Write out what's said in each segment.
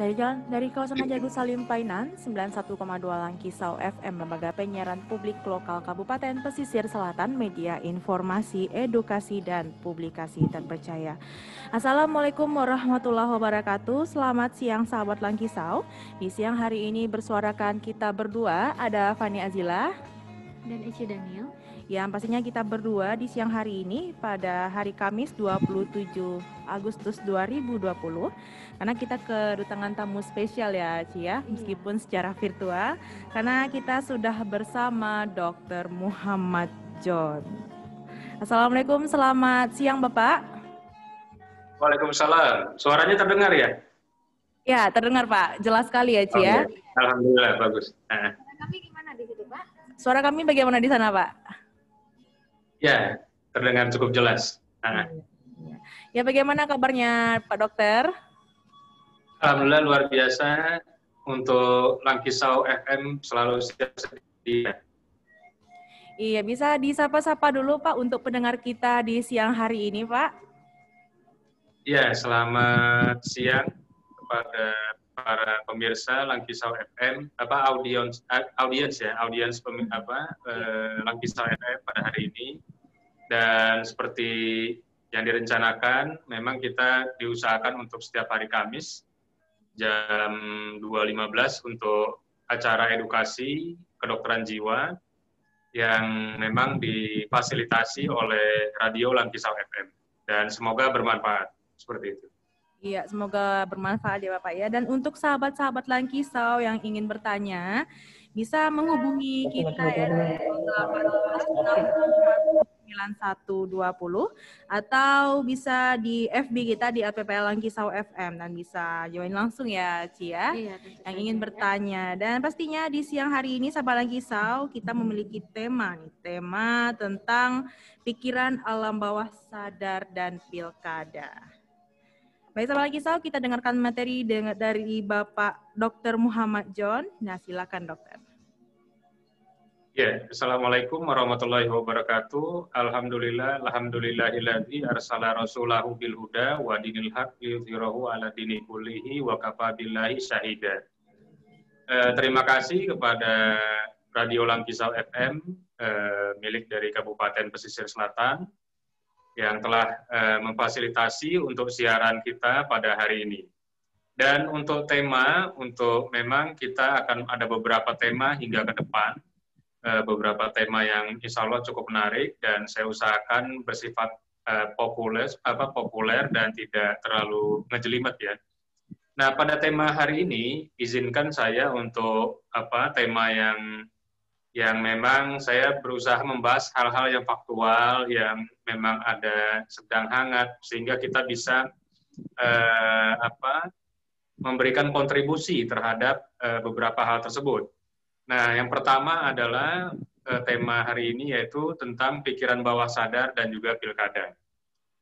Dari kawasan Haji Agus Salim Painan, 91,2 Langkisau FM, Lembaga Penyiaran Publik Lokal Kabupaten Pesisir Selatan, media informasi, edukasi, dan publikasi terpercaya. Assalamualaikum warahmatullahi wabarakatuh. Selamat siang sahabat Langkisau. Di siang hari ini bersuarakan kita berdua, ada Fani Azila dan Eci Daniel. Yang pastinya kita berdua di siang hari ini pada hari Kamis 27 Agustus 2020, karena kita kedatangan tamu spesial ya Ci ya, meskipun secara virtual, karena kita sudah bersama Dr. Muhammad John. Assalamualaikum, selamat siang Bapak. Waalaikumsalam. Suaranya terdengar ya? Ya, terdengar Pak, jelas sekali ya Ci ya. Alhamdulillah, bagus. Suara kami gimana di situ Pak? Suara kami bagaimana di sana Pak? Ya, terdengar cukup jelas. Ya, bagaimana kabarnya Pak Dokter? Alhamdulillah luar biasa. Untuk Langkisau FM selalu siap sedia. Iya, bisa disapa-sapa dulu Pak untuk pendengar kita di siang hari ini Pak. Ya, selamat siang kepada para pemirsa Langkisau FM, audiens Langkisau FM pada hari ini. Dan seperti yang direncanakan, memang kita diusahakan untuk setiap hari Kamis jam 2.15 untuk acara edukasi kedokteran jiwa yang memang difasilitasi oleh Radio Langkisau FM. Dan semoga bermanfaat, seperti itu. Iya, semoga bermanfaat ya Bapak ya. Dan untuk sahabat-sahabat Langkisau yang ingin bertanya, bisa menghubungi kita ya di 9120 atau bisa di FB kita di LPPL Langkisau FM, dan bisa join langsung ya Ci ya, yang ingin bertanya. Dan pastinya di siang hari ini sahabat Langkisau kita memiliki tema tentang pikiran alam bawah sadar dan pilkada. Baik sahabat Langkisau, kita dengarkan materi dari Bapak Dr. Muhammad John. Nah, silakan dokter. Ya, Assalamualaikum warahmatullahi wabarakatuh. Alhamdulillahilladzi arsala rasulahu bil huda wa dinil haq liyudhhirahu ala dini kullihi wa kafa billahi syahida. Terima kasih kepada Radio Langkisau FM milik dari Kabupaten Pesisir Selatan yang telah memfasilitasi untuk siaran kita pada hari ini. Dan untuk tema, memang kita akan ada beberapa tema hingga ke depan. Beberapa tema yang insya Allah cukup menarik dan saya usahakan bersifat populer dan tidak terlalu ngejelimet ya. Nah, pada tema hari ini izinkan saya untuk tema yang memang saya berusaha membahas hal-hal yang faktual yang memang ada sedang hangat sehingga kita bisa memberikan kontribusi terhadap beberapa hal tersebut. Nah, yang pertama adalah tema hari ini yaitu tentang pikiran bawah sadar dan juga pilkada.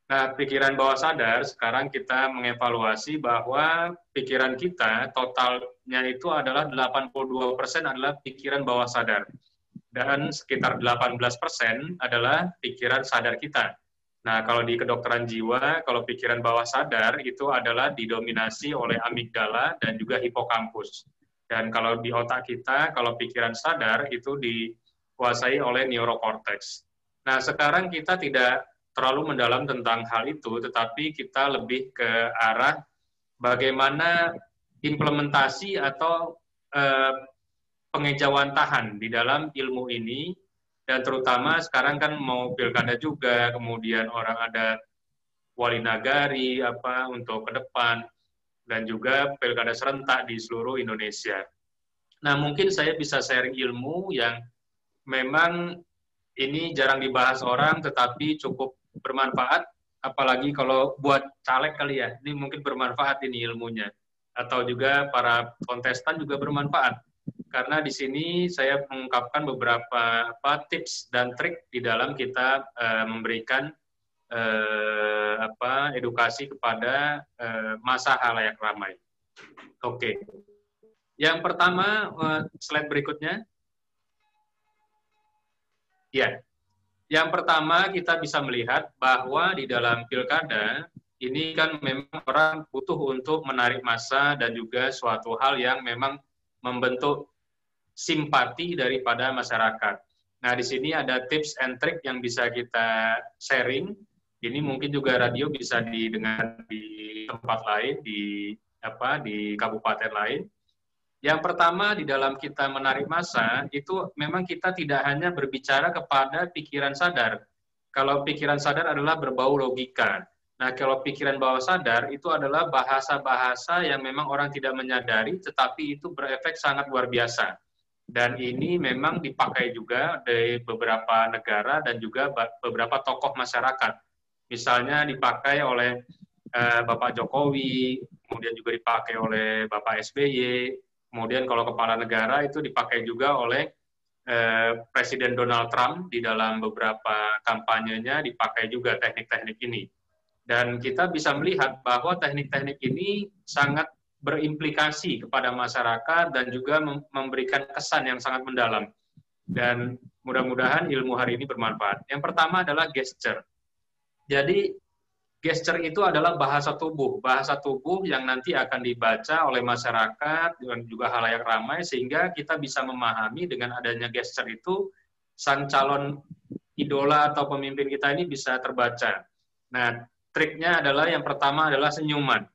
Nah, pikiran bawah sadar, sekarang kita mengevaluasi bahwa pikiran kita totalnya itu adalah 82% adalah pikiran bawah sadar. Dan sekitar 18% adalah pikiran sadar kita. Nah, kalau di kedokteran jiwa, kalau pikiran bawah sadar itu adalah didominasi oleh amigdala dan juga hipokampus. Dan kalau di otak kita, kalau pikiran sadar itu dikuasai oleh neurokorteks. Nah, sekarang kita tidak terlalu mendalam tentang hal itu, tetapi kita lebih ke arah bagaimana implementasi atau pengejauhan tahan di dalam ilmu ini, dan terutama sekarang kan mau pilkada juga, kemudian orang ada wali nagari untuk ke depan, dan juga pilkada serentak di seluruh Indonesia. Nah, mungkin saya bisa sharing ilmu yang memang ini jarang dibahas orang, tetapi cukup bermanfaat, apalagi kalau buat caleg kali ya, ini mungkin bermanfaat ini ilmunya. Atau juga para kontestan juga bermanfaat. Karena di sini saya mengungkapkan beberapa tips dan trik di dalam kita memberikan edukasi kepada massa halayak ramai. Oke. Yang pertama, slide berikutnya. Ya. Yang pertama kita bisa melihat bahwa di dalam pilkada ini kan memang orang butuh untuk menarik massa dan juga suatu hal yang memang membentuk simpati daripada masyarakat. Nah, di sini ada tips and trick yang bisa kita sharing. Ini mungkin juga radio bisa didengar di tempat lain, di kabupaten lain. Yang pertama, di dalam kita menarik massa, itu memang kita tidak hanya berbicara kepada pikiran sadar. Kalau pikiran sadar adalah berbau logika. Nah, kalau pikiran bawah sadar itu adalah bahasa-bahasa yang memang orang tidak menyadari, tetapi itu berefek sangat luar biasa. Dan ini memang dipakai juga dari beberapa negara dan juga beberapa tokoh masyarakat. Misalnya dipakai oleh Bapak Jokowi, kemudian juga dipakai oleh Bapak SBY, kemudian kalau kepala negara itu dipakai juga oleh Presiden Donald Trump di dalam beberapa kampanyenya dipakai juga teknik-teknik ini. Dan kita bisa melihat bahwa teknik-teknik ini sangat berimplikasi kepada masyarakat dan juga memberikan kesan yang sangat mendalam. Dan mudah-mudahan ilmu hari ini bermanfaat. Yang pertama adalah gesture. Jadi gesture itu adalah bahasa tubuh yang nanti akan dibaca oleh masyarakat dan juga halayak ramai sehingga kita bisa memahami dengan adanya gesture itu sang calon idola atau pemimpin kita ini bisa terbaca. Nah, triknya adalah yang pertama adalah senyuman.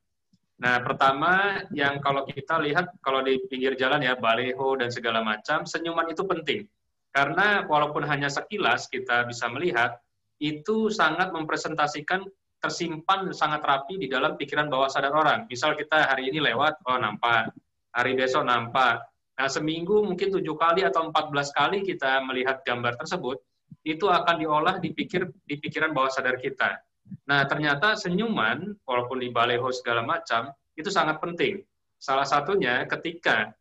Nah, pertama yang kalau kita lihat kalau di pinggir jalan ya baleho dan segala macam, senyuman itu penting. Karena walaupun hanya sekilas kita bisa melihat itu sangat mempresentasikan tersimpan sangat rapi di dalam pikiran bawah sadar orang. Misal kita hari ini lewat, oh nampak, hari besok nampak. Nah, seminggu mungkin 7 kali atau 14 kali kita melihat gambar tersebut, itu akan diolah di pikiran bawah sadar kita. Nah, ternyata senyuman, walaupun di baleho segala macam, itu sangat penting. Salah satunya ketika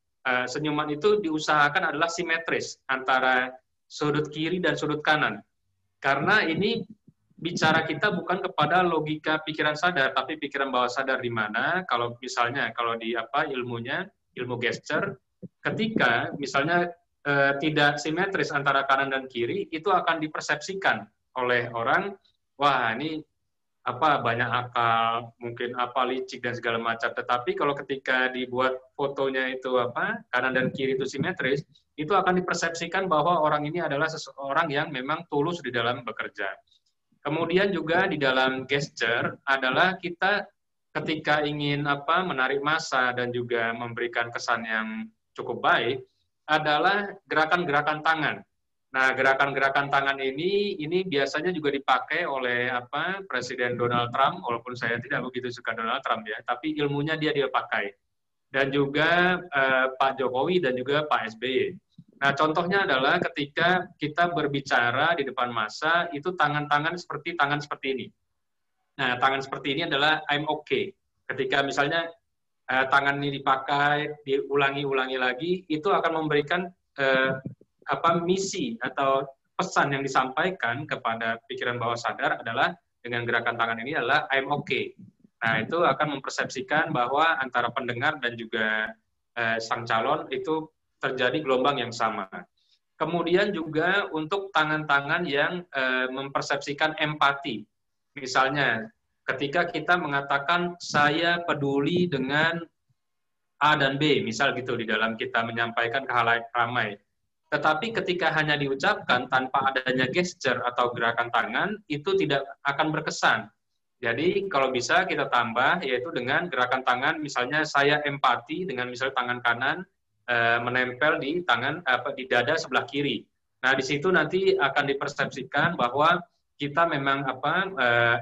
senyuman itu diusahakan adalah simetris antara sudut kiri dan sudut kanan. Karena ini bicara kita bukan kepada logika pikiran sadar, tapi pikiran bawah sadar di mana kalau misalnya kalau di ilmu gesture, ketika misalnya tidak simetris antara kanan dan kiri, itu akan dipersepsikan oleh orang, wah ini banyak akal, mungkin licik dan segala macam. Tetapi kalau ketika dibuat fotonya itu kanan dan kiri itu simetris, itu akan dipersepsikan bahwa orang ini adalah seseorang yang memang tulus di dalam bekerja. Kemudian juga di dalam gesture adalah kita ketika ingin menarik massa dan juga memberikan kesan yang cukup baik adalah gerakan-gerakan tangan. Nah, gerakan-gerakan tangan ini biasanya juga dipakai oleh Presiden Donald Trump, walaupun saya tidak begitu suka Donald Trump ya, tapi ilmunya dia pakai. Dan juga Pak Jokowi dan juga Pak SBY. Nah, contohnya adalah ketika kita berbicara di depan massa, itu tangan-tangan seperti ini. Nah, tangan seperti ini adalah I'm okay. Ketika misalnya tangan ini dipakai, diulangi-ulangi lagi, itu akan memberikan misi atau pesan yang disampaikan kepada pikiran bawah sadar adalah dengan gerakan tangan ini adalah I'm okay. Nah, itu akan mempersepsikan bahwa antara pendengar dan juga sang calon itu terjadi gelombang yang sama. Kemudian juga untuk tangan-tangan yang mempersepsikan empati. Misalnya, ketika kita mengatakan saya peduli dengan A dan B, misal gitu di dalam kita menyampaikan ke halayak ramai. Tetapi ketika hanya diucapkan tanpa adanya gesture atau gerakan tangan, itu tidak akan berkesan. Jadi kalau bisa kita tambah yaitu dengan gerakan tangan, misalnya saya empati dengan misalnya tangan kanan menempel di di dada sebelah kiri. Nah, di situ nanti akan dipersepsikan bahwa kita memang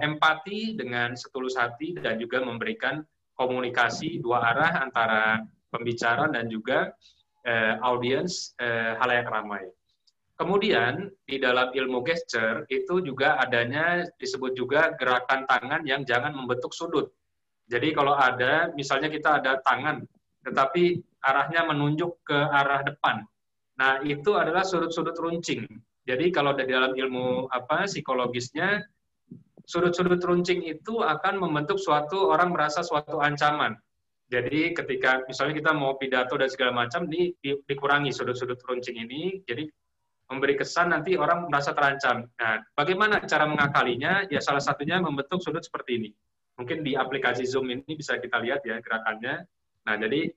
empati dengan setulus hati dan juga memberikan komunikasi dua arah antara pembicara dan juga audiens halayak ramai. Kemudian di dalam ilmu gesture itu juga adanya disebut juga gerakan tangan yang jangan membentuk sudut. Jadi kalau ada misalnya kita ada tangan tetapi arahnya menunjuk ke arah depan. Nah, itu adalah sudut-sudut runcing. Jadi kalau di dalam ilmu psikologisnya sudut-sudut runcing itu akan membentuk orang merasa suatu ancaman. Jadi ketika misalnya kita mau pidato dan segala macam, ini dikurangi sudut-sudut runcing ini, jadi memberi kesan nanti orang merasa terancam. Nah, bagaimana cara mengakalinya? Ya salah satunya membentuk sudut seperti ini. Mungkin di aplikasi Zoom ini bisa kita lihat ya gerakannya. Nah, jadi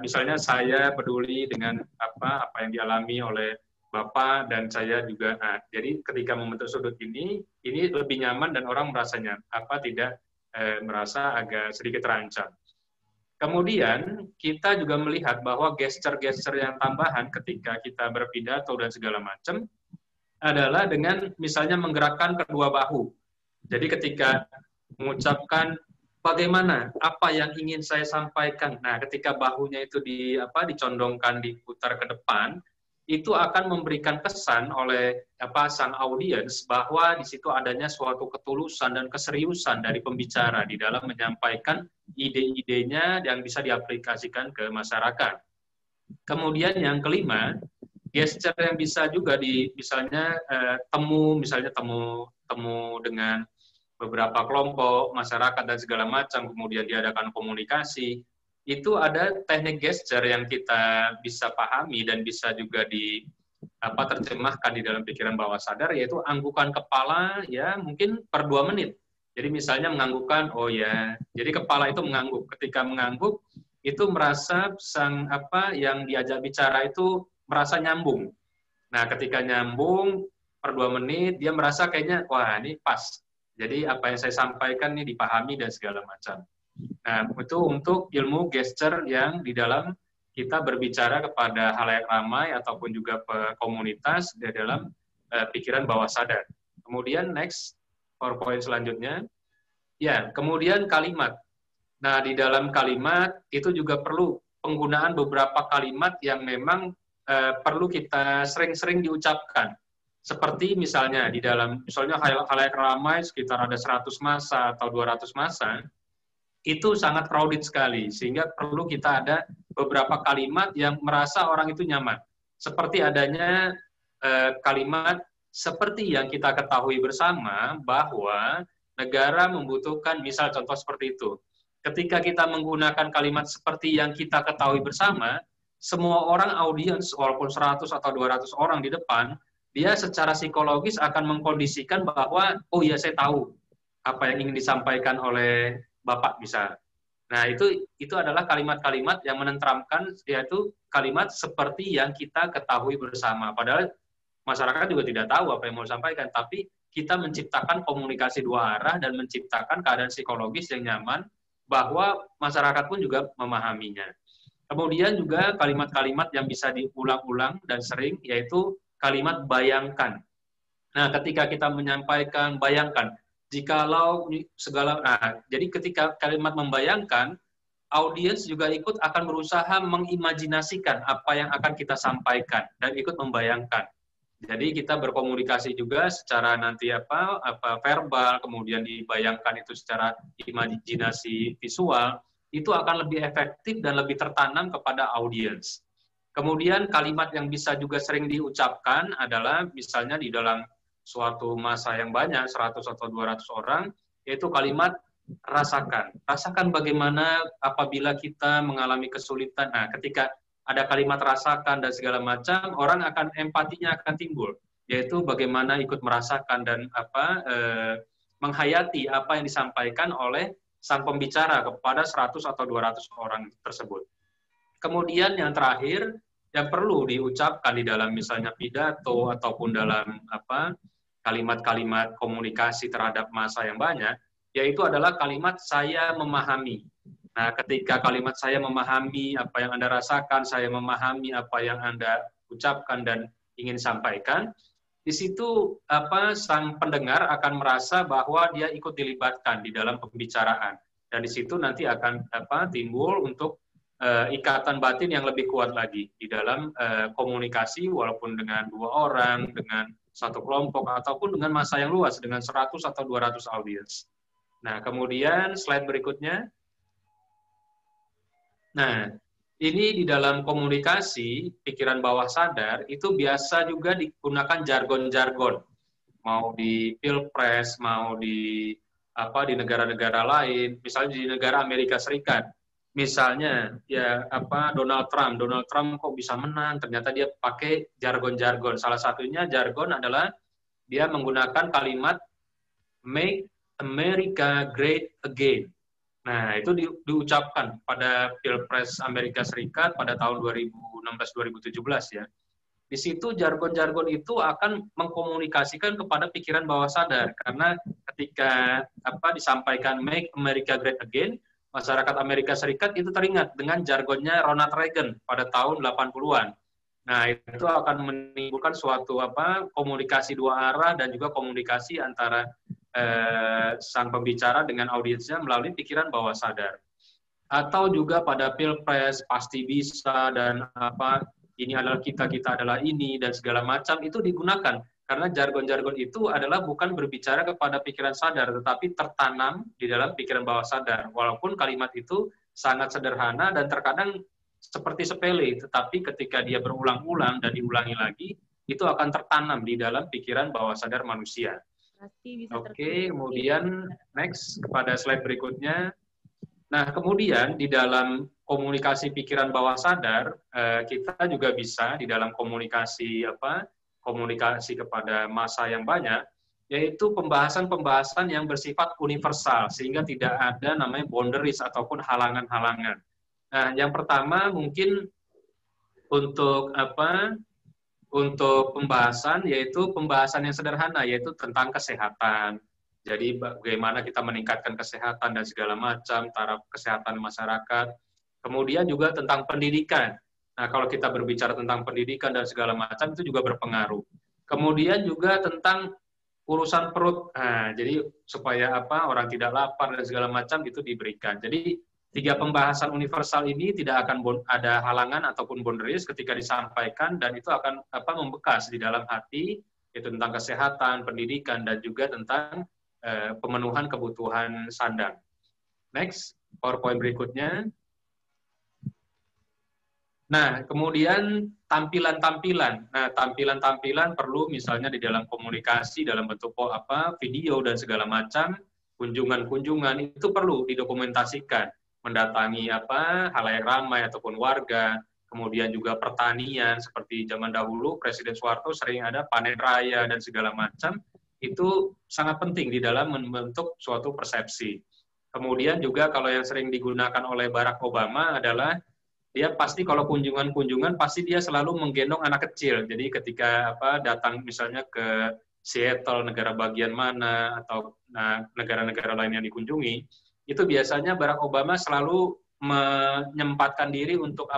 misalnya saya peduli dengan apa yang dialami oleh Bapak dan saya juga. Nah, jadi ketika membentuk sudut ini lebih nyaman dan orang merasanya tidak merasa agak sedikit terancam. Kemudian kita juga melihat bahwa gesture-gesture yang tambahan ketika kita berpidato dan segala macam adalah dengan misalnya menggerakkan kedua bahu. Jadi ketika mengucapkan bagaimana apa yang ingin saya sampaikan. Nah, ketika bahunya itu dicondongkan, diputar ke depan, itu akan memberikan kesan oleh sang audiens bahwa di situ adanya suatu ketulusan dan keseriusan dari pembicara di dalam menyampaikan ide-idenya yang bisa diaplikasikan ke masyarakat. Kemudian yang kelima, gesture yang bisa juga misalnya temu dengan beberapa kelompok masyarakat dan segala macam, kemudian diadakan komunikasi. Itu ada teknik gesture yang kita bisa pahami dan bisa juga terjemahkan di dalam pikiran bawah sadar, yaitu anggukan kepala ya mungkin per 2 menit. Jadi misalnya menganggukkan, oh ya, jadi kepala itu mengangguk. Ketika mengangguk itu merasa yang diajak bicara itu merasa nyambung. Nah, ketika nyambung per 2 menit dia merasa kayaknya wah ini pas. Jadi apa yang saya sampaikan ini dipahami dan segala macam. Nah, itu untuk ilmu gesture yang di dalam kita berbicara kepada halayak ramai ataupun juga komunitas di dalam pikiran bawah sadar. Kemudian next, PowerPoint selanjutnya. Ya, kemudian kalimat. Nah, di dalam kalimat itu juga perlu penggunaan beberapa kalimat yang memang perlu kita sering-sering diucapkan. Seperti misalnya halayak ramai sekitar ada 100 massa atau 200 massa, itu sangat crowded sekali, sehingga perlu kita ada beberapa kalimat yang merasa orang itu nyaman. Seperti adanya kalimat seperti yang kita ketahui bersama bahwa negara membutuhkan, misal contoh seperti itu. Ketika kita menggunakan kalimat seperti yang kita ketahui bersama, semua orang audiens, walaupun 100 atau 200 orang di depan, dia secara psikologis akan mengkondisikan bahwa, oh iya saya tahu apa yang ingin disampaikan oleh Bapak bisa. Nah, itu adalah kalimat-kalimat yang menenteramkan, yaitu kalimat seperti yang kita ketahui bersama. Padahal masyarakat juga tidak tahu apa yang mau disampaikan, tapi kita menciptakan komunikasi 2 arah dan menciptakan keadaan psikologis yang nyaman bahwa masyarakat pun juga memahaminya. Kemudian juga kalimat-kalimat yang bisa diulang-ulang dan sering, yaitu kalimat bayangkan. Nah, ketika kita menyampaikan bayangkan, jikalau jadi ketika kalimat membayangkan, audiens juga ikut akan berusaha mengimajinasikan apa yang akan kita sampaikan dan ikut membayangkan. Jadi kita berkomunikasi juga secara nanti verbal, kemudian dibayangkan itu secara imajinasi visual, itu akan lebih efektif dan lebih tertanam kepada audiens. Kemudian kalimat yang bisa juga sering diucapkan adalah misalnya di dalam suatu massa yang banyak, 100 atau 200 orang, yaitu kalimat rasakan. Rasakan bagaimana apabila kita mengalami kesulitan. Nah, ketika ada kalimat rasakan dan segala macam, orang empatinya akan timbul, yaitu bagaimana ikut merasakan dan menghayati apa yang disampaikan oleh sang pembicara kepada 100 atau 200 orang tersebut. Kemudian yang terakhir, yang perlu diucapkan di dalam misalnya pidato ataupun dalam kalimat-kalimat komunikasi terhadap massa yang banyak, yaitu adalah kalimat saya memahami. Nah, ketika kalimat saya memahami apa yang Anda rasakan, saya memahami apa yang Anda ucapkan dan ingin sampaikan, di situ sang pendengar akan merasa bahwa dia ikut dilibatkan di dalam pembicaraan. Dan di situ nanti akan timbul untuk ikatan batin yang lebih kuat lagi di dalam komunikasi, walaupun dengan 2 orang, dengan 1 kelompok, ataupun dengan massa yang luas, dengan 100 atau 200 audiens. Nah, kemudian slide berikutnya. Nah, ini di dalam komunikasi, pikiran bawah sadar, itu biasa juga digunakan jargon-jargon. Mau di pilpres, mau di negara-negara lain, misalnya di negara Amerika Serikat. Misalnya Donald Trump kok bisa menang, ternyata dia pakai jargon-jargon. Salah satunya jargon adalah dia menggunakan kalimat make America Great Again. Nah, itu diucapkan pada Pilpres Amerika Serikat pada tahun 2016-2017 ya. Di situ jargon-jargon itu akan mengkomunikasikan kepada pikiran bawah sadar, karena ketika disampaikan Make America Great Again, masyarakat Amerika Serikat itu teringat dengan jargonnya Ronald Reagan pada tahun 80-an. Nah, itu akan menimbulkan suatu komunikasi dua arah dan juga komunikasi antara sang pembicara dengan audiensnya melalui pikiran bawah sadar. Atau juga pada Pilpres pasti bisa dan ini adalah kita adalah ini dan segala macam itu digunakan karena jargon-jargon itu adalah bukan berbicara kepada pikiran sadar tetapi tertanam di dalam pikiran bawah sadar. Walaupun kalimat itu sangat sederhana dan terkadang seperti sepele, tetapi ketika dia berulang-ulang dan diulangi lagi, itu akan tertanam di dalam pikiran bawah sadar manusia. Oke, kemudian next kepada slide berikutnya. Nah, kemudian di dalam komunikasi pikiran bawah sadar, kita juga bisa di dalam komunikasi komunikasi kepada massa yang banyak, yaitu pembahasan-pembahasan yang bersifat universal sehingga tidak ada namanya boundaries ataupun halangan-halangan. Nah, yang pertama mungkin untuk untuk pembahasan yaitu pembahasan yang sederhana yaitu tentang kesehatan. Jadi bagaimana kita meningkatkan kesehatan dan segala macam, taraf kesehatan masyarakat. Kemudian juga tentang pendidikan. Nah, kalau kita berbicara tentang pendidikan dan segala macam itu juga berpengaruh. Kemudian juga tentang urusan perut. Nah, jadi supaya orang tidak lapar dan segala macam itu diberikan. Jadi 3 pembahasan universal ini tidak akan ada halangan ataupun boundaries ketika disampaikan dan itu akan membekas di dalam hati, yaitu tentang kesehatan, pendidikan, dan juga tentang pemenuhan kebutuhan sandang. Next, PowerPoint berikutnya. Nah, kemudian tampilan-tampilan. Nah, tampilan-tampilan perlu misalnya di dalam komunikasi, dalam bentuk video dan segala macam, kunjungan-kunjungan itu perlu didokumentasikan. Mendatangi halayak ramai ataupun warga, kemudian juga pertanian seperti zaman dahulu Presiden Soeharto sering ada panen raya dan segala macam, itu sangat penting di dalam membentuk suatu persepsi. Kemudian juga kalau yang sering digunakan oleh Barack Obama adalah dia pasti kalau kunjungan-kunjungan pasti dia selalu menggendong anak kecil. Jadi ketika datang misalnya ke Seattle, negara bagian mana atau negara-negara lain yang dikunjungi, itu biasanya Barack Obama selalu menyempatkan diri untuk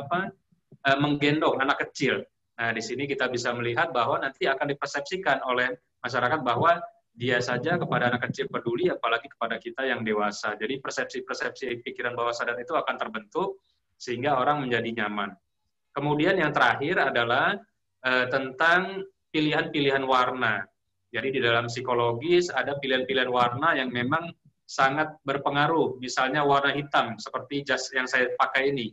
menggendong anak kecil. Nah, di sini kita bisa melihat bahwa nanti akan dipersepsikan oleh masyarakat bahwa dia saja kepada anak kecil peduli, apalagi kepada kita yang dewasa. Jadi persepsi-persepsi pikiran bawah sadar itu akan terbentuk sehingga orang menjadi nyaman. Kemudian yang terakhir adalah tentang pilihan-pilihan warna. Jadi di dalam psikologis ada pilihan-pilihan warna yang memang sangat berpengaruh, misalnya warna hitam seperti jas yang saya pakai ini,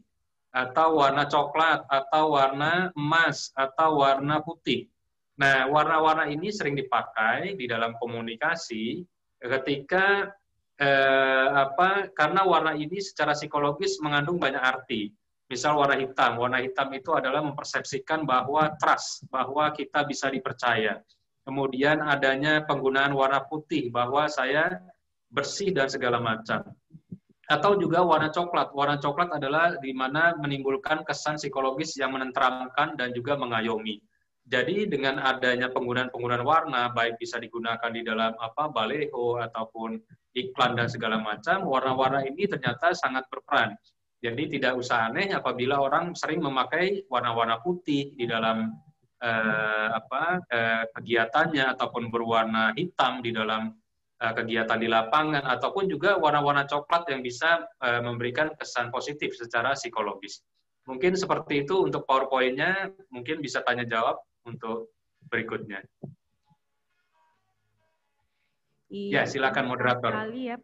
atau warna coklat, atau warna emas, atau warna putih. Nah, warna-warna ini sering dipakai di dalam komunikasi ketika karena warna ini secara psikologis mengandung banyak arti. Misal warna hitam itu adalah mempersepsikan bahwa trust, bahwa kita bisa dipercaya. Kemudian adanya penggunaan warna putih, bahwa saya bersih dan segala macam. Atau juga warna coklat adalah di mana menimbulkan kesan psikologis yang menenteramkan dan juga mengayomi. Jadi dengan adanya penggunaan warna, baik bisa digunakan di dalam baleho ataupun iklan dan segala macam, warna-warna ini ternyata sangat berperan. Jadi tidak usah aneh apabila orang sering memakai warna-warna putih di dalam kegiatannya ataupun berwarna hitam di dalam kegiatan di lapangan, ataupun juga warna-warna coklat yang bisa memberikan kesan positif secara psikologis. Mungkin seperti itu untuk PowerPoint-nya, mungkin bisa tanya-jawab untuk berikutnya. Iya, ya, silakan moderator. Sekali ya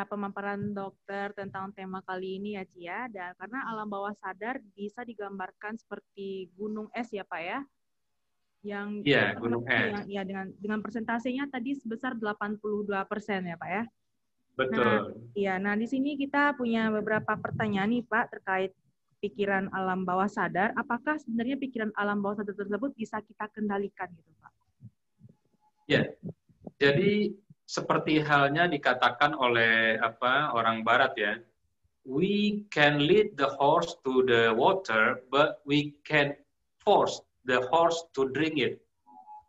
pemaparan dokter tentang tema kali ini ya, Cia. Dan karena alam bawah sadar bisa digambarkan seperti gunung es ya, Pak ya. Yang gunung es. Ya dengan persentasenya tadi sebesar 82% ya, Pak ya. Betul. Nah di sini kita punya beberapa pertanyaan nih, Pak, terkait pikiran alam bawah sadar. Apakah sebenarnya pikiran alam bawah sadar tersebut bisa kita kendalikan gitu, Pak? Ya. Jadi seperti halnya dikatakan oleh orang Barat ya, we can lead the horse to the water, but we can force the horse to drink it.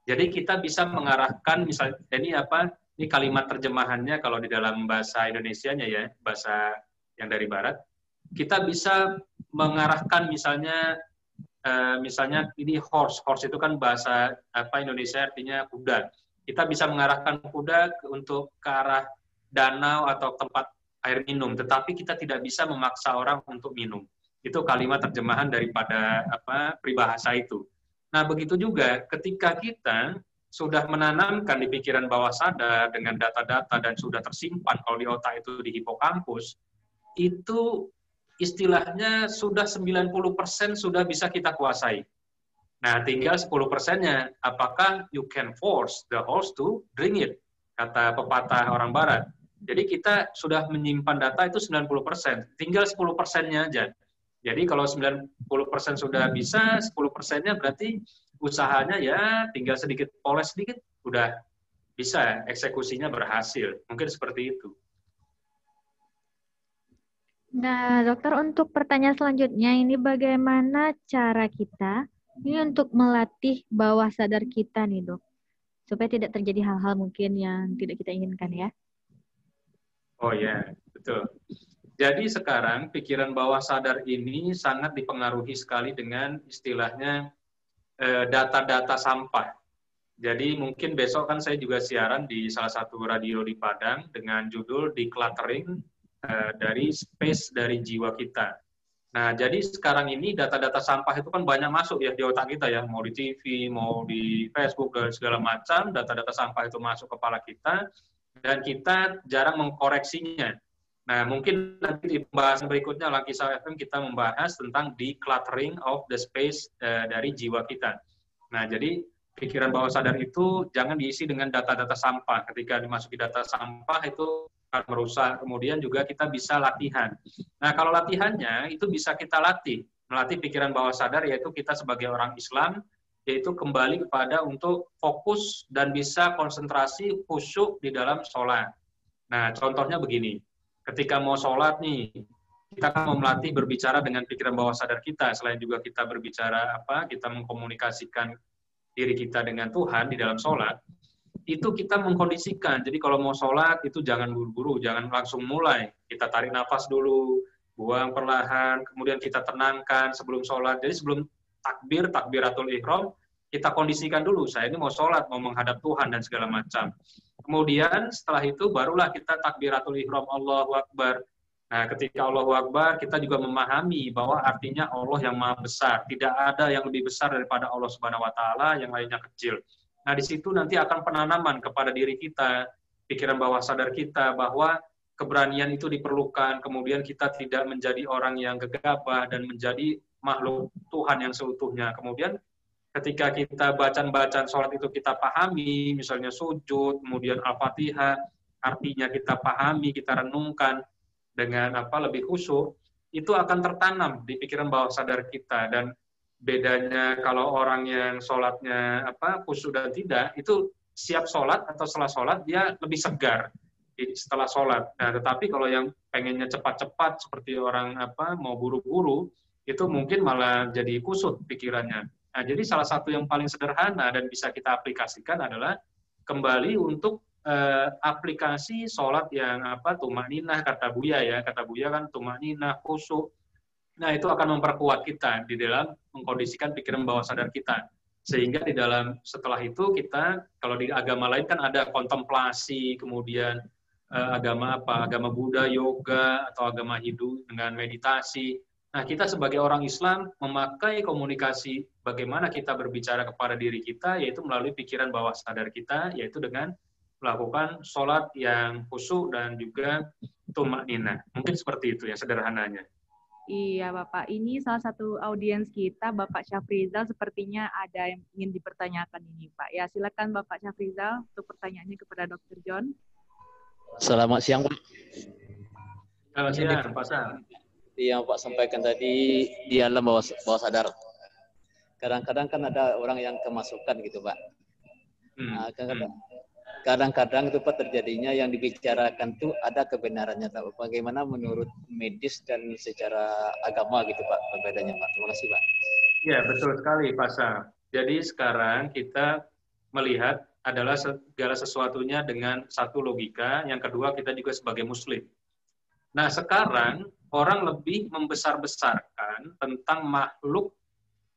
Jadi kita bisa mengarahkan, misalnya ini kalimat terjemahannya kalau di dalam bahasa Indonesianya ya, bahasa yang dari Barat, kita bisa mengarahkan misalnya ini horse itu kan bahasa Indonesia artinya kuda. Kita bisa mengarahkan kuda untuk ke arah danau atau tempat air minum, tetapi kita tidak bisa memaksa orang untuk minum. Itu kalimat terjemahan daripada peribahasa itu. Nah, begitu juga ketika kita sudah menanamkan di pikiran bawah sadar dengan data-data dan sudah tersimpan kalau di otak itu di hipokampus, itu istilahnya sudah 90% sudah bisa kita kuasai. Nah, tinggal 10%-nya, apakah you can force the horse to drink it, kata pepatah orang Barat. Jadi kita sudah menyimpan data itu 90%, tinggal 10%-nya aja. Jadi kalau 90% sudah bisa, 10%-nya berarti usahanya ya tinggal sedikit, poles sedikit, udah bisa, eksekusinya berhasil. Mungkin seperti itu. Nah, dokter, untuk pertanyaan selanjutnya ini bagaimana cara kita ini untuk melatih bawah sadar kita nih, Dok, supaya tidak terjadi hal-hal mungkin yang tidak kita inginkan ya. Oh ya, betul. Jadi sekarang pikiran bawah sadar ini sangat dipengaruhi sekali dengan istilahnya data-data sampah. Jadi mungkin besok kan saya juga siaran di salah satu radio di Padang dengan judul Decluttering dari space dari jiwa kita. Nah, jadi sekarang ini data-data sampah itu kan banyak masuk ya di otak kita ya, mau di TV, mau di Facebook, dan segala macam, data-data sampah itu masuk kepala kita, dan kita jarang mengkoreksinya. Nah, mungkin nanti di pembahasan berikutnya Langkisau FM kita membahas tentang decluttering of the space dari jiwa kita. Nah, jadi pikiran bawah sadar itu jangan diisi dengan data-data sampah. Ketika dimasuki data sampah itu akan merusak. Kemudian juga kita bisa latihan. Nah, kalau latihannya itu bisa kita melatih pikiran bawah sadar, yaitu kita sebagai orang Islam, yaitu kembali kepada untuk fokus dan bisa konsentrasi khusyuk di dalam sholat. Nah, contohnya begini, ketika mau sholat nih, kita akan melatih berbicara dengan pikiran bawah sadar kita, selain juga kita berbicara kita mengkomunikasikan diri kita dengan Tuhan di dalam sholat, itu kita mengkondisikan. Jadi kalau mau sholat itu jangan buru-buru, jangan langsung mulai. Kita tarik nafas dulu, buang perlahan, kemudian kita tenangkan sebelum sholat. Jadi sebelum takbiratul ihram, kita kondisikan dulu, saya ini mau sholat, mau menghadap Tuhan dan segala macam. Kemudian setelah itu barulah kita takbiratul ihram, Allahu Akbar. Nah, ketika Allahu Akbar, kita juga memahami bahwa artinya Allah yang maha besar. Tidak ada yang lebih besar daripada Allah Subhanahu wa Ta'ala, yang lainnya kecil. Nah, di situ nanti akan penanaman kepada diri kita, pikiran bawah sadar kita, bahwa keberanian itu diperlukan, kemudian kita tidak menjadi orang yang gegabah dan menjadi makhluk Tuhan yang seutuhnya. Kemudian ketika kita bacaan sholat itu kita pahami, misalnya sujud, kemudian Al-Fatihah, artinya kita pahami, kita renungkan dengan lebih khusyuk, itu akan tertanam di pikiran bawah sadar kita. Dan bedanya kalau orang yang sholatnya khusyuk dan tidak, itu siap sholat atau setelah sholat dia lebih segar setelah sholat. Nah, tetapi kalau yang pengennya cepat-cepat seperti orang mau buru-buru, itu mungkin malah jadi kusut pikirannya. Nah, jadi salah satu yang paling sederhana dan bisa kita aplikasikan adalah kembali untuk aplikasi sholat yang tumaninah, kata Buya ya, kata Buya kan tumaninah, khusyuk. Nah, itu akan memperkuat kita di dalam mengkondisikan pikiran bawah sadar kita. Sehingga di dalam setelah itu kita, kalau di agama lain kan ada kontemplasi, kemudian agama agama Buddha, yoga, atau agama Hindu dengan meditasi. Nah, kita sebagai orang Islam memakai komunikasi bagaimana kita berbicara kepada diri kita, yaitu melalui pikiran bawah sadar kita, yaitu dengan melakukan sholat yang khusyuk dan juga tumakninah. Mungkin seperti itu ya sederhananya. Iya, Bapak. Ini salah satu audiens kita, Bapak Syafrizal, sepertinya ada yang ingin dipertanyakan ini, Pak. Ya, silakan Bapak Syafrizal untuk pertanyaannya kepada Dr. John. Selamat siang, Pak. Selamat siang, Pak Sal. Yang Pak sampaikan tadi di alam bawah sadar. Kadang-kadang kan ada orang yang kemasukan gitu, Pak. Nah, kadang-kadang kadang-kadang itu Pak terjadinya yang dibicarakan tuh ada kebenarannya Pak. Bagaimana menurut medis dan secara agama gitu Pak perbedaannya Pak. Terima kasih Pak. Ya, betul sekali Pak Sa. Jadi sekarang kita melihat adalah segala sesuatunya dengan satu logika, yang kedua kita juga sebagai muslim. Nah, sekarang orang lebih membesar-besarkan tentang makhluk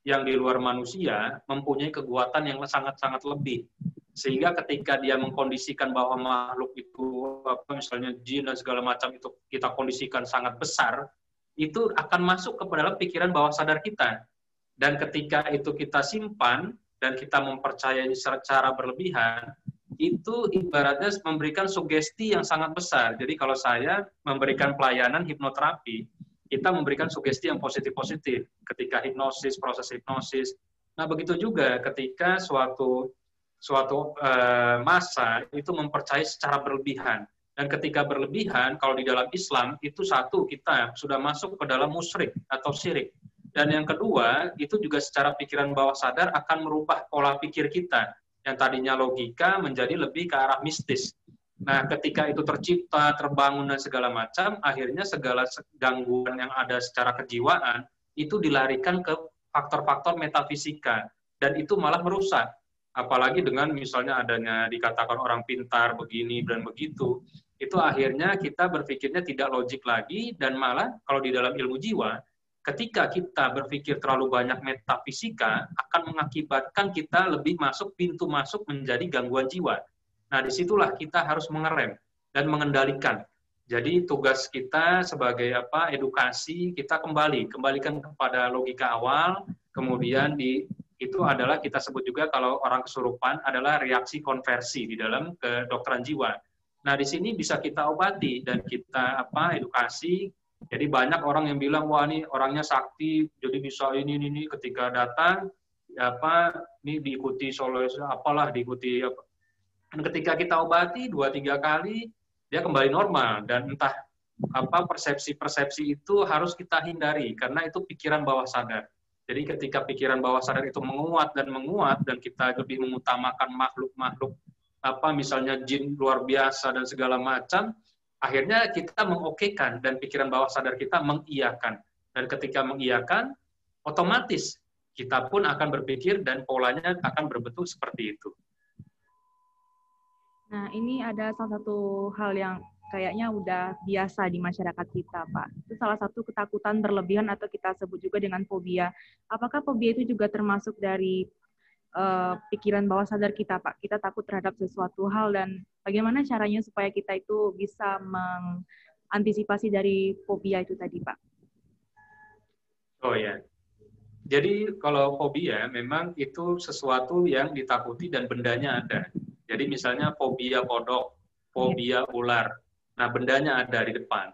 yang di luar manusia mempunyai kekuatan yang sangat-sangat lebih. Sehingga ketika dia mengkondisikan bahwa makhluk itu, misalnya jin dan segala macam itu kita kondisikan sangat besar, itu akan masuk ke dalam pikiran bawah sadar kita. Dan ketika itu kita simpan dan kita mempercayai secara berlebihan, itu ibaratnya memberikan sugesti yang sangat besar. Jadi kalau saya memberikan pelayanan hipnoterapi, kita memberikan sugesti yang positif-positif ketika hipnosis, proses hipnosis. Nah, begitu juga ketika suatu massa itu mempercayai secara berlebihan. Dan ketika berlebihan, kalau di dalam Islam, itu satu, kita sudah masuk ke dalam musyrik atau syirik. Dan yang kedua, itu juga secara pikiran bawah sadar akan merubah pola pikir kita, yang tadinya logika menjadi lebih ke arah mistis. Nah, ketika itu tercipta, terbangun, dan segala macam, akhirnya segala gangguan yang ada secara kejiwaan, itu dilarikan ke faktor-faktor metafisika. Dan itu malah merusak. Apalagi dengan misalnya adanya dikatakan orang pintar, begini dan begitu, itu akhirnya kita berpikirnya tidak logik lagi, dan malah kalau di dalam ilmu jiwa, ketika kita berpikir terlalu banyak metafisika, akan mengakibatkan kita lebih masuk, pintu masuk menjadi gangguan jiwa. Nah, disitulah kita harus mengerem dan mengendalikan. Jadi tugas kita sebagai edukasi, kita kembalikan kepada logika awal, kemudian itu adalah kita sebut juga kalau orang kesurupan adalah reaksi konversi di dalam kedokteran jiwa. Nah, di sini bisa kita obati dan kita edukasi. Jadi banyak orang yang bilang, wah ini orangnya sakti, jadi bisa ini ketika datang, ini diikuti solois, apalah diikuti. Dan ketika kita obati 2-3 kali, dia kembali normal. Dan entah persepsi-persepsi itu harus kita hindari, karena itu pikiran bawah sadar. Jadi ketika pikiran bawah sadar itu menguat, dan kita lebih mengutamakan makhluk-makhluk, misalnya jin luar biasa dan segala macam, akhirnya kita mengokekan dan pikiran bawah sadar kita mengiyakan. Dan ketika mengiyakan, otomatis kita pun akan berpikir dan polanya akan berbentuk seperti itu. Nah, ini ada salah satu hal yang kayaknya udah biasa di masyarakat kita, Pak. Itu salah satu ketakutan berlebihan atau kita sebut juga dengan fobia. Apakah fobia itu juga termasuk dari pikiran bawah sadar kita, Pak? Kita takut terhadap sesuatu hal, dan bagaimana caranya supaya kita itu bisa mengantisipasi dari fobia itu tadi, Pak? Oh ya, jadi kalau fobia memang itu sesuatu yang ditakuti dan bendanya ada. Jadi misalnya fobia kodok, fobia ular, nah bendanya ada di depan.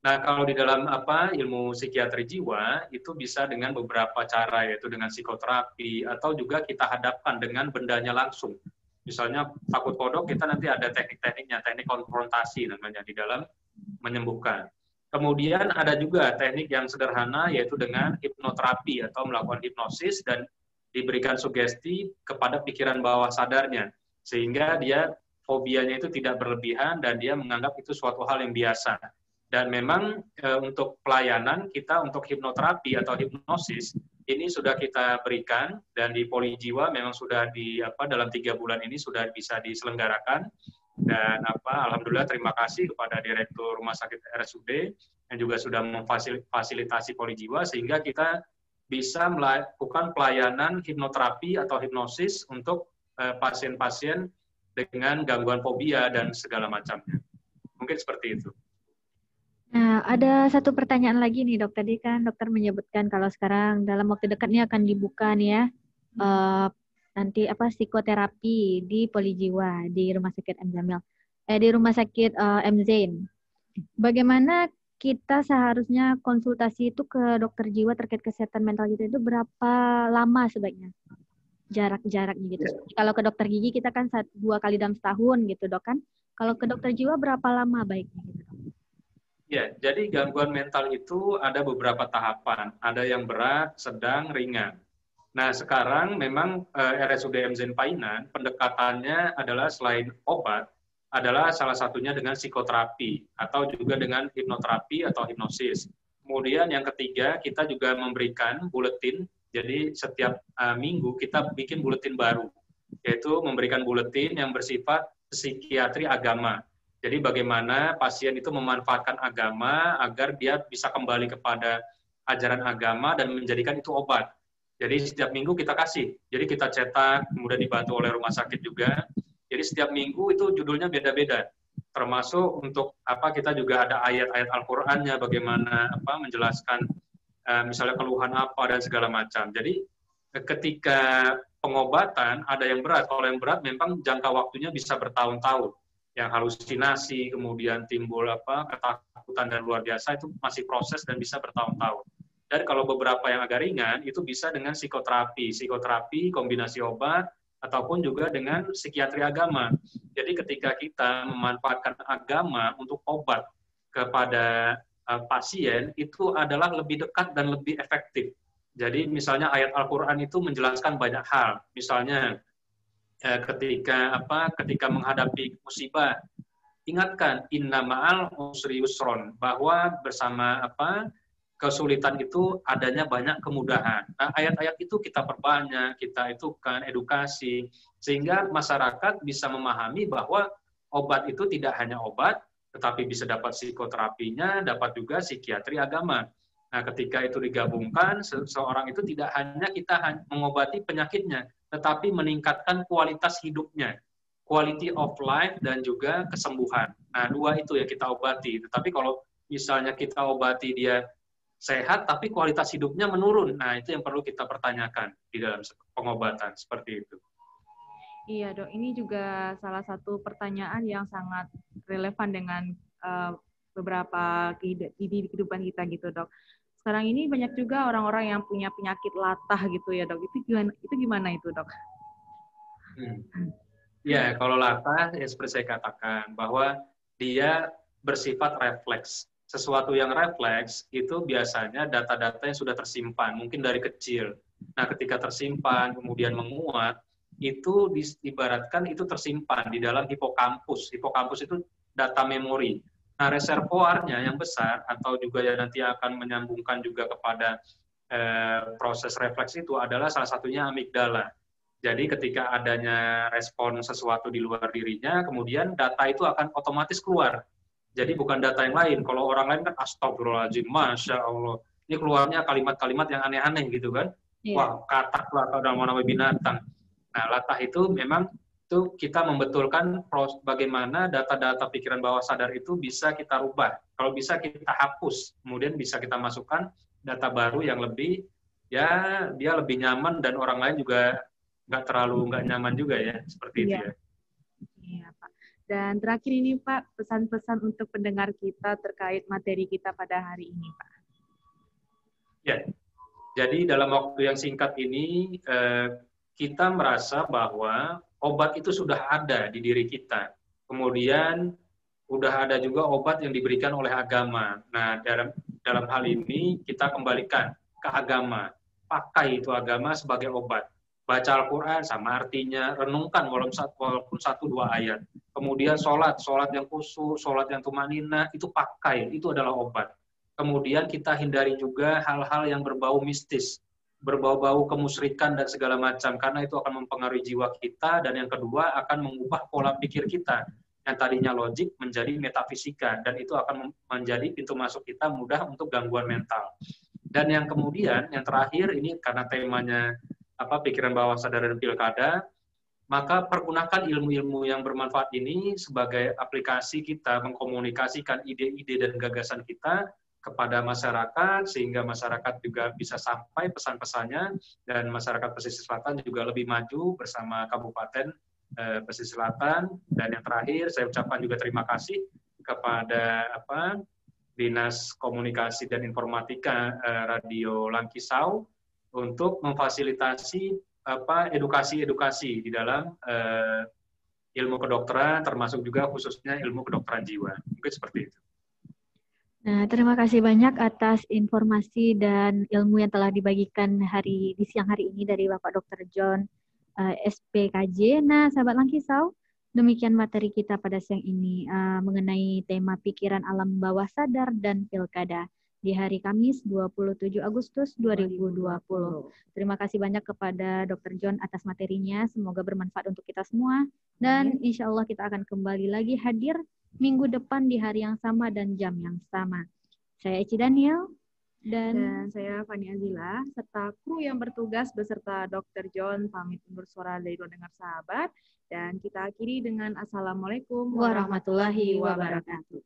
Nah, kalau di dalam ilmu psikiatri jiwa itu bisa dengan beberapa cara, yaitu dengan psikoterapi atau juga kita hadapkan dengan bendanya langsung. Misalnya takut kodok, kita nanti ada teknik-tekniknya, teknik konfrontasi namanya di dalam menyembuhkan. Kemudian ada juga teknik yang sederhana, yaitu dengan hipnoterapi atau melakukan hipnosis dan diberikan sugesti kepada pikiran bawah sadarnya, sehingga dia fobianya itu tidak berlebihan dan dia menganggap itu suatu hal yang biasa. Dan memang untuk pelayanan kita untuk hipnoterapi atau hipnosis ini sudah kita berikan, dan di Poli Jiwa memang sudah dalam 3 bulan ini sudah bisa diselenggarakan. Dan alhamdulillah terima kasih kepada Direktur Rumah Sakit RSUD yang juga sudah memfasilitasi Poli Jiwa sehingga kita bisa melakukan pelayanan hipnoterapi atau hipnosis untuk pasien-pasien dengan gangguan fobia dan segala macamnya. Mungkin seperti itu. Nah, ada satu pertanyaan lagi nih, Dok. Tadi kan dokter menyebutkan kalau sekarang dalam waktu dekat ini akan dibuka nih ya, nanti psikoterapi di Poli Jiwa di Rumah Sakit M. Jamil, di Rumah Sakit M. Zain. Bagaimana kita seharusnya konsultasi itu ke dokter jiwa terkait kesehatan mental gitu, itu berapa lama sebaiknya? Jarak-jaraknya gitu. Kalau ke dokter gigi kita kan 2 kali dalam setahun gitu, Dok kan. Kalau ke dokter jiwa berapa lama baiknya gitu, Dok? Ya, jadi gangguan mental itu ada beberapa tahapan. Ada yang berat, sedang, ringan. Nah, sekarang memang RSUD MZN Painan pendekatannya adalah selain obat, adalah salah satunya dengan psikoterapi atau juga dengan hipnoterapi atau hipnosis. Kemudian yang ketiga, kita juga memberikan buletin, jadi setiap minggu kita bikin buletin baru, yaitu memberikan buletin yang bersifat psikiatri agama. Jadi bagaimana pasien itu memanfaatkan agama agar dia bisa kembali kepada ajaran agama dan menjadikan itu obat. Jadi setiap minggu kita kasih, jadi kita cetak, kemudian dibantu oleh rumah sakit juga. Jadi setiap minggu itu judulnya beda-beda. Termasuk untuk kita juga ada ayat-ayat Al-Qur'annya, bagaimana menjelaskan misalnya keluhan apa dan segala macam. Jadi ketika pengobatan ada yang berat, kalau yang berat memang jangka waktunya bisa bertahun-tahun. Yang halusinasi, kemudian timbul ketakutan dan luar biasa, itu masih proses dan bisa bertahun-tahun. Dan kalau beberapa yang agak ringan, itu bisa dengan psikoterapi, kombinasi obat, ataupun juga dengan psikiatri agama. Jadi ketika kita memanfaatkan agama untuk obat kepada pasien, itu adalah lebih dekat dan lebih efektif. Jadi misalnya ayat Al-Quran itu menjelaskan banyak hal. Misalnya ketika menghadapi musibah, ingatkan inna ma'al usri yusron, bahwa bersama kesulitan itu adanya banyak kemudahan. Nah, ayat-ayat itu kita perbanyak, kita edukasi, sehingga masyarakat bisa memahami bahwa obat itu tidak hanya obat, tetapi bisa dapat psikoterapinya, dapat juga psikiatri agama. Nah, ketika itu digabungkan, seseorang itu tidak hanya kita mengobati penyakitnya, tetapi meningkatkan kualitas hidupnya, quality of life dan juga kesembuhan. Nah, dua itu yang kita obati. Tetapi kalau misalnya kita obati dia sehat, tapi kualitas hidupnya menurun. Nah, itu yang perlu kita pertanyakan di dalam pengobatan, seperti itu. Iya, Dok. Ini juga salah satu pertanyaan yang sangat relevan dengan beberapa kehidupan kita gitu, Dok. Sekarang ini banyak juga orang-orang yang punya penyakit latah gitu ya, Dok. Itu gimana itu, Dok? Ya, kalau latah, ya seperti saya katakan, bahwa dia bersifat refleks. Sesuatu yang refleks itu biasanya data-data yang sudah tersimpan, mungkin dari kecil. Nah, ketika tersimpan, kemudian menguat, itu diibaratkan itu tersimpan di dalam hipokampus. Hipokampus itu data memori. Nah, reservoirnya yang besar, atau juga yang nanti akan menyambungkan juga kepada proses refleks itu adalah salah satunya amigdala. Jadi ketika adanya respon sesuatu di luar dirinya, kemudian data itu akan otomatis keluar. Jadi bukan data yang lain. Kalau orang lain kan astagfirullahaladzim, Masya Allah. Ini keluarnya kalimat-kalimat yang aneh-aneh gitu kan. Yeah. Wah, katak lah atau nama-nama binatang. Nah, latah itu memang itu kita membetulkan bagaimana data-data pikiran bawah sadar itu bisa kita rubah. Kalau bisa kita hapus, kemudian bisa kita masukkan data baru yang lebih, ya dia lebih nyaman dan orang lain juga nggak nyaman juga ya, seperti itu ya. Iya, Pak. Dan terakhir ini Pak, pesan-pesan untuk pendengar kita terkait materi kita pada hari ini, Pak. Ya, jadi dalam waktu yang singkat ini kita merasa bahwa obat itu sudah ada di diri kita. Kemudian sudah ada juga obat yang diberikan oleh agama. Nah, dalam hal ini kita kembalikan ke agama. Pakai itu agama sebagai obat. Baca Al-Quran sama artinya, renungkan walaupun 1-2 ayat. Kemudian sholat yang khusyuk, sholat yang tumanina, itu pakai, itu adalah obat. Kemudian kita hindari juga hal-hal yang berbau mistis, berbau-bau kemusyrikan dan segala macam, karena itu akan mempengaruhi jiwa kita, dan yang kedua akan mengubah pola pikir kita, yang tadinya logik menjadi metafisika, dan itu akan menjadi pintu masuk kita mudah untuk gangguan mental. Dan yang kemudian, yang terakhir, ini karena temanya pikiran bawah sadar dan pilkada, maka pergunakan ilmu-ilmu yang bermanfaat ini sebagai aplikasi kita mengkomunikasikan ide-ide dan gagasan kita kepada masyarakat, sehingga masyarakat juga bisa sampai pesan-pesannya, dan masyarakat Pesisir Selatan juga lebih maju bersama Kabupaten Pesisir Selatan. Dan yang terakhir, saya ucapkan juga terima kasih kepada Dinas Komunikasi dan Informatika Radio Langkisau untuk memfasilitasi edukasi-edukasi di dalam ilmu kedokteran, termasuk juga khususnya ilmu kedokteran jiwa. Mungkin seperti itu. Nah, terima kasih banyak atas informasi dan ilmu yang telah dibagikan di siang hari ini dari Bapak Dr. John SPKJ. Nah, sahabat Langkisau, demikian materi kita pada siang ini mengenai tema pikiran alam bawah sadar dan pilkada di hari Kamis 27 Agustus 2020. Terima kasih banyak kepada Dr. John atas materinya. Semoga bermanfaat untuk kita semua. Dan insya Allah kita akan kembali lagi hadir minggu depan di hari yang sama dan jam yang sama. Saya Eci Daniel dan saya Fani Azila serta kru yang bertugas beserta Dr. John pamit undur suara dari ruang dengar sahabat dan kita akhiri dengan Assalamualaikum warahmatullahi wabarakatuh.